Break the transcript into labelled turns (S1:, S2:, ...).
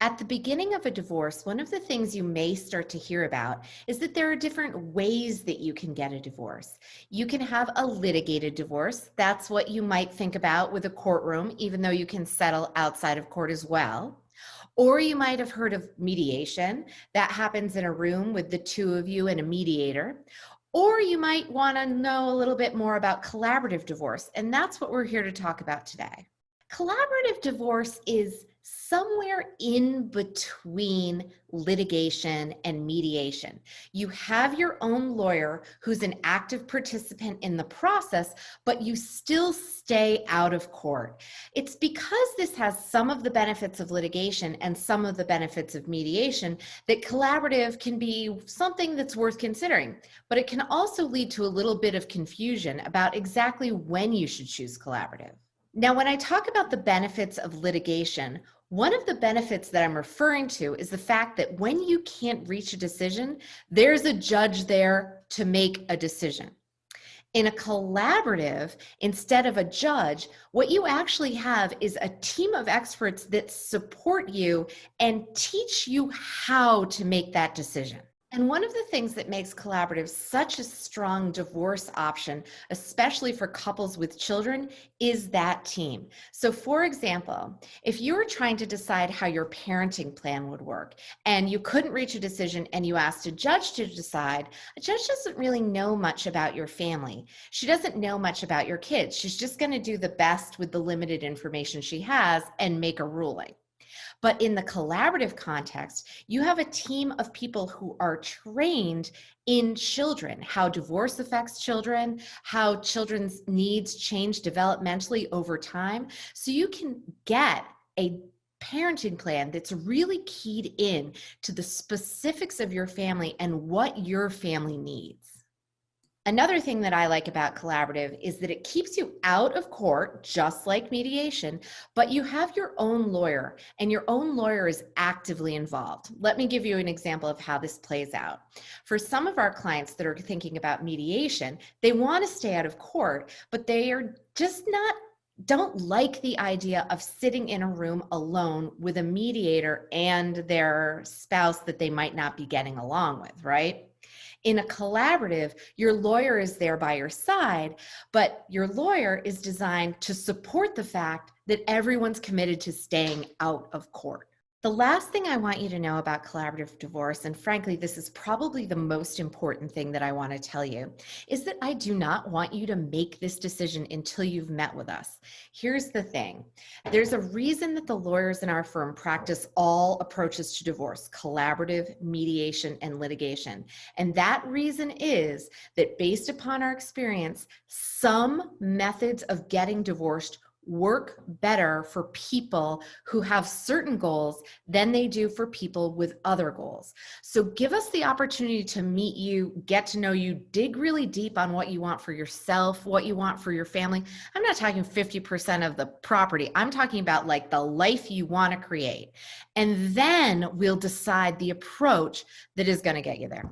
S1: At the beginning of a divorce, one of the things you may start to hear about is that there are different ways that you can get a divorce. You can have a litigated divorce. That's what you might think about with a courtroom, even though you can settle outside of court as well. Or you might have heard of mediation. That happens in a room with the two of you and a mediator. Or you might want to know a little bit more about collaborative divorce, and that's what we're here to talk about today. Collaborative divorce is somewhere in between litigation and mediation. You have your own lawyer who's an active participant in the process, but you still stay out of court. It's because this has some of the benefits of litigation and some of the benefits of mediation that collaborative can be something that's worth considering, but it can also lead to a little bit of confusion about exactly when you should choose collaborative. Now, when I talk about the benefits of litigation, one of the benefits that I'm referring to is the fact that when you can't reach a decision, there's a judge there to make a decision. In a collaborative, instead of a judge, what you actually have is a team of experts that support you and teach you how to make that decision. And one of the things that makes collaborative such a strong divorce option, especially for couples with children, is that team. So for example, if you were trying to decide how your parenting plan would work and you couldn't reach a decision and you asked a judge to decide, a judge doesn't really know much about your family. She doesn't know much about your kids. She's just going to do the best with the limited information she has and make a ruling. But in the collaborative context, you have a team of people who are trained in children, how divorce affects children, how children's needs change developmentally over time. So you can get a parenting plan that's really keyed in to the specifics of your family and what your family needs. Another thing that I like about collaborative is that it keeps you out of court, just like mediation, but you have your own lawyer, and your own lawyer is actively involved. Let me give you an example of how this plays out. For some of our clients that are thinking about mediation, they want to stay out of court, but they are just don't like the idea of sitting in a room alone with a mediator and their spouse that they might not be getting along with, right? In a collaborative, your lawyer is there by your side, but your lawyer is designed to support the fact that everyone's committed to staying out of court. The last thing I want you to know about collaborative divorce, and frankly, this is probably the most important thing that I want to tell you, is that I do not want you to make this decision until you've met with us. Here's the thing. There's a reason that the lawyers in our firm practice all approaches to divorce: collaborative, mediation, and litigation. And that reason is that based upon our experience, some methods of getting divorced work better for people who have certain goals than they do for people with other goals. So give us the opportunity to meet you, get to know you, dig really deep on what you want for yourself, what you want for your family. I'm not talking 50% of the property. I'm talking about like the life you want to create. And then we'll decide the approach that is going to get you there.